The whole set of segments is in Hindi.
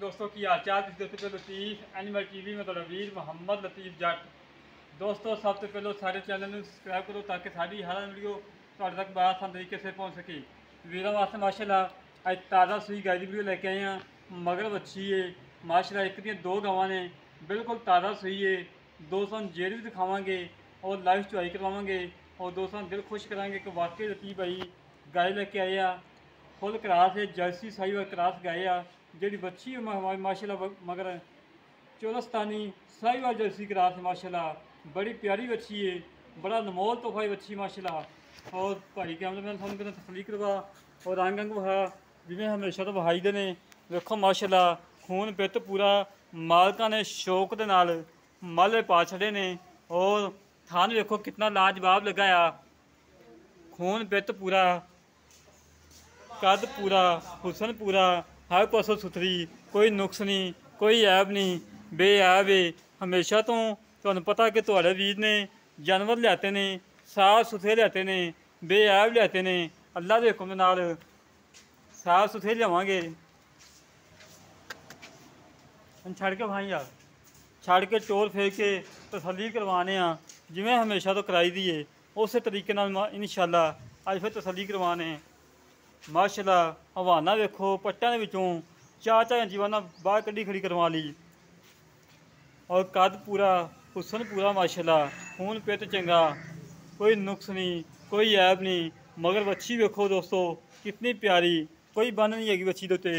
दोस्तों की हाल चाल दोस्तों लतीफ एनिमल टीवी में ਤੁਹਾਡਾ ਵੀਰ ਮੁਹੰਮਦ ਲਤੀਫ ਜੱਟ दोस्तों सब तो पहले सारे चैनल में सब्सक्राइब करो ताकि सारी हर वीडियो ਤੁਹਾਡੇ तक आसान तरीके से पहुँच सके वीरों वास्ते माशाल्लाह आज ताज़ा सूई गाय की वीडियो लेके आए हैं मगर अच्छी है माशाल्लाह एक दी दो गावां ने बिल्कुल ताज़ा सूई है दोस्तों जेर भी दिखावांगे और लाइव चुआई करवाएंगे और दोस्तों दिल खुश कराएंगे कि वाकई लतीफ भाई गाय लेके आए हैं फुल क्रास है जर्सी साई क्रास गाय आ जी बच्ची माशाल्लाह मगर चौलस्तानी साहिवाल जर्सी क्रास है माशाल्लाह बड़ी प्यारी बच्ची है बड़ा अनमोल तोहफा है बच्ची माशाल्लाह और भाई कैमरे मैन सानू कहना तसली करवा और रंग अंग वहा जिमें हमेशा तो वहाई दे ने देखो माशाल्लाह खून पित पूरा मालका ने शौक के नाल माले पा छड़े ने और थान देखो कितना लाजवाब लगाया खून पित पूरा कद पूरा हुसन पूरा हर पासों सुथरी कोई नुक्स नहीं कोई ऐब नहीं बेऐब है हमेशा तो तुहानू पता कि तुहाडे वीर ने जानवर लियाते ने साफ सुथरे लियाते ने बेऐब लियाते ने अल्लाह के हुक्म नाल साफ सुथरे लियावांगे छड़ के भाई यार छड़ के टोल फेर के तसली करवाने जिमें हमेशा तो कराई दी है उस तरीके नाल इंशाअल्लाह अज फिर तसली करवाने माशाल्लाह हवाना वेखो पट्टियां दे विचों चार जीवाना बाहर कड्ढी खड़ी करवा ली और कद पूरा हुसन पूरा माशाल्लाह खून पित चंगा कोई नुक्स नहीं कोई ऐब नहीं मगर बच्ची वेखो दोस्तों कितनी प्यारी कोई बन नहीं हैगी बच्ची दे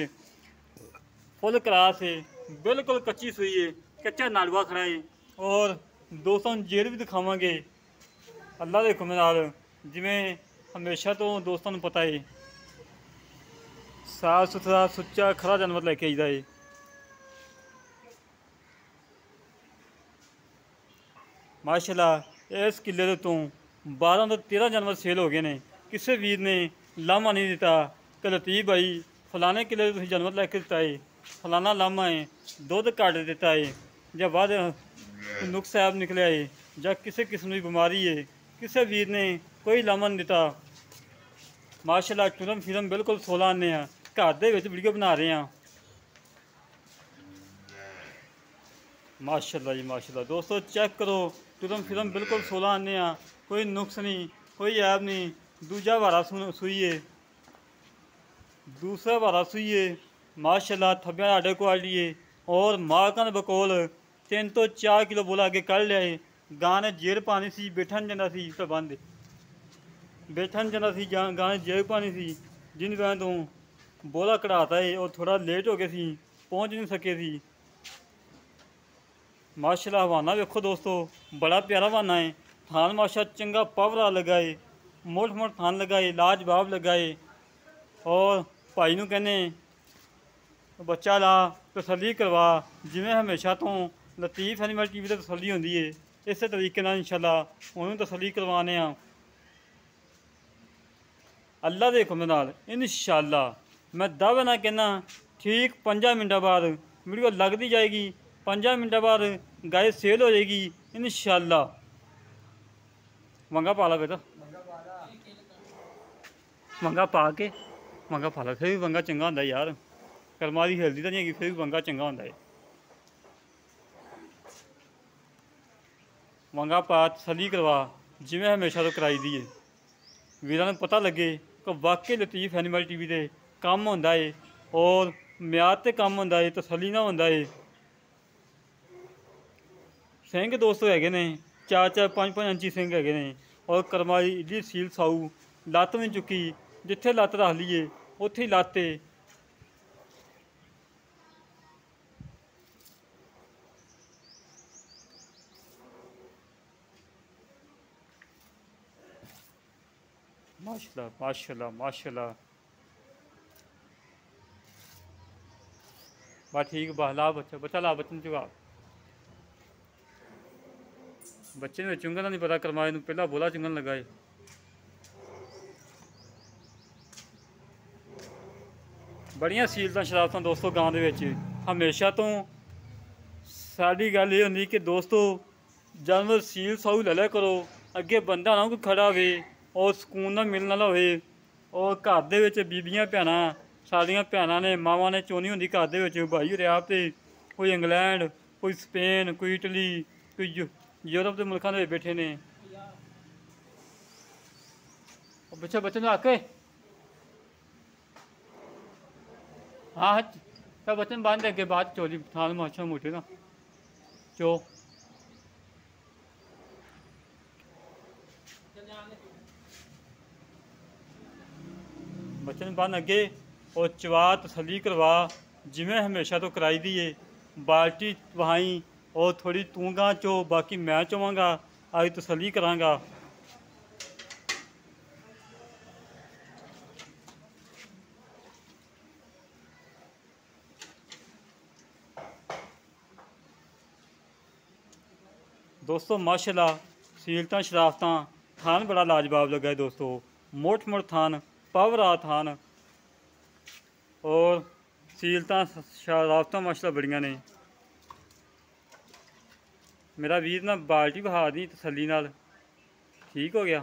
फुल क्रास है बिल्कुल कच्ची सूई है कच्चा नाड़ुआ खड़ा है और दोस्तों जेर भी दिखावांगे अल्लाह के हुक्म नाल जिवें हमेशा तो दोस्तों नूं पता है साफ सुथरा सुच्चा खरा जानवर लैके आईदा है माशाल्लाह इस किले तो 12 तो 13 जानवर सेल हो गए ने किसी वीर ने लामा नहीं दिता कि लतीफ भाई फलाने किले तो जानवर लैके दिता है फलाना लामा है दुध घट दिता है या बाद नुक्स ऐब निकलिया है या किसी किस्म की बीमारी है किसी वीर ने कोई लामा नहीं दिता माशाल्लाह टुरम फिरम बिल्कुल 16 आने घर दे विच वीडियो बना रहे हैं माशाल्लाह जी माशाल्लाह दोस्तों चेक करो टुरम फिरम बिल्कुल 16 आने कोई नुक्स नहीं कोई ऐब नहीं दूजा वारा सूई है दूसरा वारा सूई है माशाल्लाह थब्बियां आडे क्वालिटी है और मालकां दे बकोल 3 तो 4 किलो बोला अगे कढ़ लिया है गां ने जेर पानी सी बैठन जांदा सी प्रबंध बैठन जांदा सी गां ने जेर पानी सी जिन वजह तो बोला कढ़ाता है और थोड़ा लेट हो गए सी पहुँच नहीं सके सी माशाल्लाह हवाना देखो दोस्तों बड़ा प्यारा हवाना है थान माशा चंगा पावरा लगाए मोट मोट थान लगाए लाजवाब लगाए और भाई नूं कहने बच्चा ला तसली करवा जिमें हमेशा तो लतीफ एनिमल टीवी से तसली होंदी है इस तरीके नाल इंशाअल्लाह उन्होंने तसली करवाने अल्लाह के हुक्म नाल इंशाअल्लाह मैं दावे ना कहना ठीक 5 मिनट बाद वीडियो लगती जाएगी 5 मिनट बाद गाय सेल हो जाएगी इंशाअल्लाह मंगा पा ला बेटा मंगा पा के मंगा पा ला फिर भी मंगा चंगा होंदा यार कर्मा की हिलदी तो नहीं हैगी फिर भी मंगा चंगा होंदा है मंगा पा तसली करवा जिमें हमेशा तो कराई दी है वीरां नूं पता लगे कि वाकई लतीफ एनिमल टीवी दे काम होंदा है और म्याद ते काम होंदा है तसली ना होंदा है सिंह दोस्तों है ने 4-5 इंची सिंह है ने और कर्मा की इड्डी सील साऊ लत्त नहीं चुकी जिथे लत्त रख लीए उत्थे ही लत्त माशाल्लाह माशाल्लाह माशाल्लाह बस ठीक बस ला बच्चा बच्चा ला बच्चे चुका बच्चे ने चुंगन का नहीं पता करमाए पहला बोला चुंगन लगा है बड़िया सीलतां शरारतां दोस्तों गांव दे विच हमेशा तो साडी गल ये होंदी कि दोस्तों जानवर सील साऊ ले लिया करो अगे बंदा ना कोई खड़ा हो और सुकून ना मिलने वाला हो और घर दे विच बीबियां भैणां ਸਾਡੀਆਂ ਭੈਣਾਂ ਨੇ ਮਾਵਾਂ ਨੇ ਚੋਣੀ ਹੁੰਦੀ ਘਰ ਦੇ ਵਿੱਚ ਭਾਈ ਰਿਹਾ ਤੇ ਕੋਈ ਇੰਗਲੈਂਡ, ਕੋਈ ਸਪੇਨ, ਕੋਈ ਇਟਲੀ, ਕੋਈ ਯੂਰਪ ਦੇ ਮੁਲਕਾਂ ਦੇ ਵਿੱਚ ਬੈਠੇ ਨੇ। ਬੱਚੇ ਬੱਚੇ ਨੂੰ ਆ ਕੇ हाँ सब बच्चन बांध दे बाद चोली थाल माछा मोटे ना चो बच्चन बांध अगे और चवा तसली करवा जिमें हमेशा तो कराई दी है। बाल्टी वहाई और थोड़ी तूंगा चो बाकी मैं चोवांगा आज तसली करांगा। दोस्तों माशाल्लाह सीलता शराफता थान बड़ा लाजवाब लगा है दोस्तों। मोट मोट थान पावर आ थान और सीलता शराफता माशाल्लाह बड़ियां ने। मेरा वीर ना बाल्टी बहा दी तसली नाल ठीक हो गया।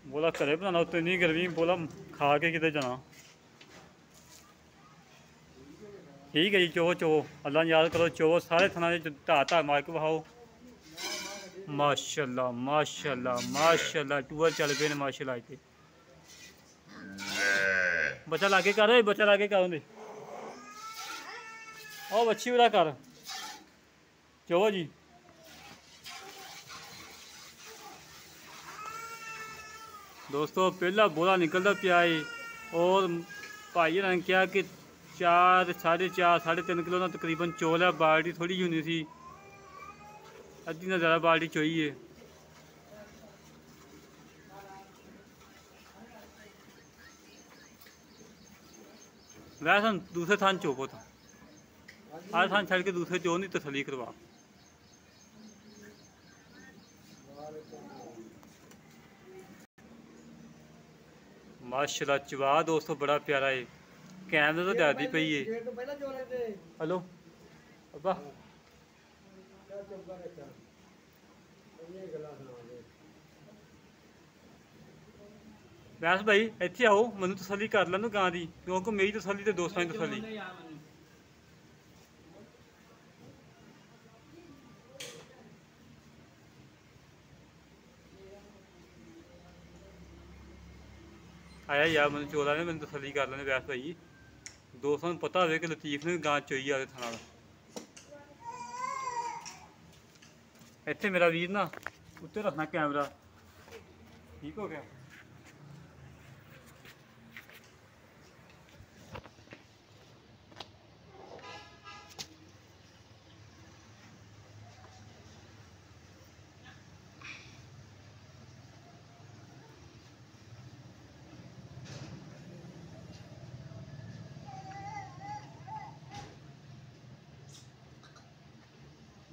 बोला घरे बनाना तो इन्नी गर्मी बोला खा के किते जाना। ठीक है जी चो चो अल्लाह ने याद करो चो सारे थाना धा मार के बहाओ। माशाल्लाह माशाल्लाह माशाल्लाह टूअर चल पे ने माशाल्लाह इतने बच्चा लागे कर बच्चा लागे कर उन्हें ओ बच्ची वाला कर चो जी। दोस्तों पहला बोला निकलता पिया है और भाई ने कहा कि 4 साढ़े 4 साढ़े 3 किलो ना तकरीबन चौल है। बाल्टी थोड़ी होनी सी अद्धी ना ज़्यादा बाल्टी चोई है। वैसे दूसरे थान चोपो था आज थान छड़ के दूसरे चो नहीं तसली करवा। माशाल्लाह चवा दोस्तों बड़ा प्यारा है। कैमरे तो ज्यादा पई है। हेलो अब्बा वैस भाई इत्थे आओ मैं तसली कर लैन गां की क्योंकि मेरी तसली तो दोस्तों की तसली। आया यार मैं चोला ने मैंने तसली कर लेने वैस भाई दोस्तों को पता हो कि लतीफ ने गां चोई आ थाना इत्थे मेरा वीर ना उत्ते रखना कैमरा ठीक हो गया।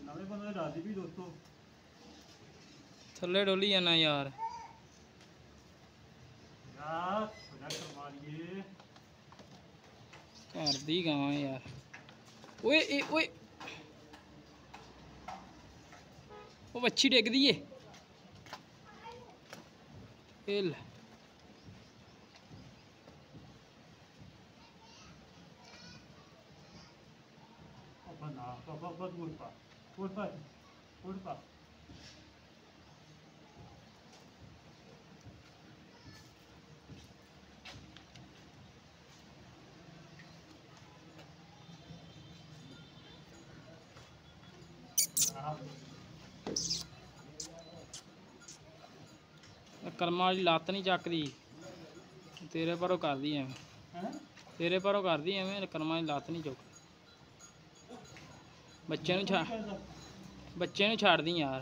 नवे बंदे डाली भी दोस्तों थल्ले डोली जाना यार घर दी गां यार। ओए ओए वो बच्ची डिग दी है ले कर्मा वाली लत्त नहीं चकदी तेरे परों कर दी एवें तेरे परों कर दी एवें कर्मा वाली लत्त नहीं चुक बच्चे नूं छाड़ दी यार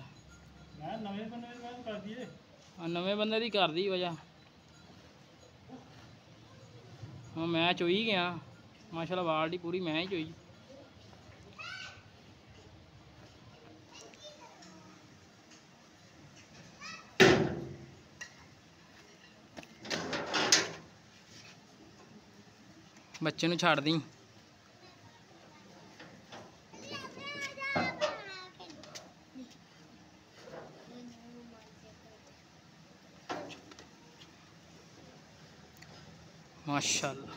नवे बंदे दी कर दी वजह हाँ मैं चोई गया माशाल्लाह बाल्टी पूरी मैं ही चोई। बच्चे नूं छाड़ दी माशाल्लाह।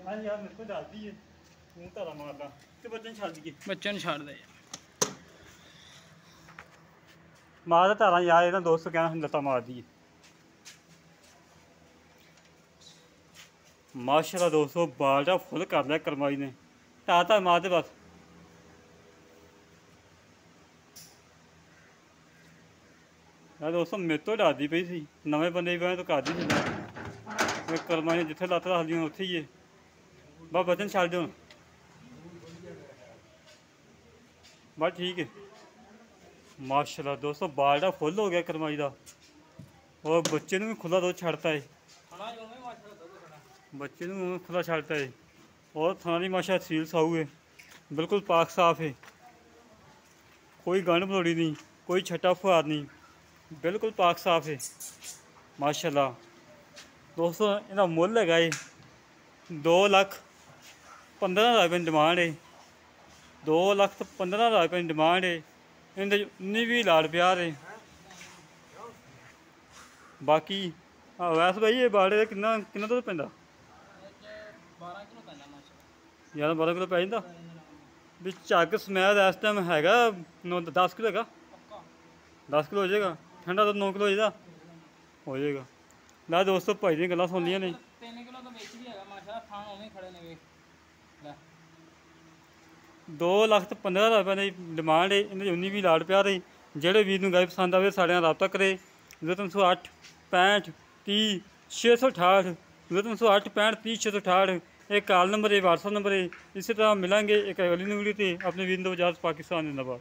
हाँ यार मेरे को डाल दी है तू तारा मारदा ते बच्चे छड़ दिए बच्चों ने छाड़ दे। मार दा तारा यार इहदा दोस्त कहना लत्ता मार दी माशाल्लाह दोस्तों बालटा फुल कर लिया करमाई ने तार मार दे बस यार दोस्तों मेरे तो डरदी पई सी नवें बंदे भी तो करदी सी करमाई ने जिथे लत्त रखदी उत्थे ही है बस बचन छड़ दो बस ठीक है माशाल्लाह दोस्तों बालटा फुल हो गया करमाई का और बच्चे भी खुला दूध छड़ता है बच्चे भी खुला छड़ता है और थानी माशा सील साऊ है बिल्कुल पाक साफ है कोई गंढ बलोड़ी नहीं कोई छट्टा फुहार नहीं बिल्कुल पाक साफ है माशाल्लाह दोस्तों इहदा मुल है 2,15,000 रुपये डिमांड है 2,15,000 रुपये डिमांड है इनके 19-20 लाड़ प्यार है बाकी वैसे भाई ये बाड़े का किन्ना किन्ना दुद्ध पैंदा 11-12 किलो पै जांदा भी झग समैद इस टाइम हैगा 9-10 किलो हैगा 10 किलो हो जाएगा ठंडा तो 9 किलो हो जाएगा ला दोस्तों भाई दी गल्लां सुन लिया ने 3 किलो तो बेच भी हैगा माशाल्लाह थान उवें खड़े ने वे 2,15,000 रुपये की डिमांड है इन्हें 19-20 लाड़ प्यार है जेह्ड़े वीर नूं गाय पसंद आवे साढ़े नाल राबता करे 0308 65 30 668 0308 65 30 668 एक कॉल नंबर है व्हाट्सअप नंबर है इसी तरह मिलेंगे एक अगली वीडियो से अपने वीर पाकिस्तान जिंदाबाद।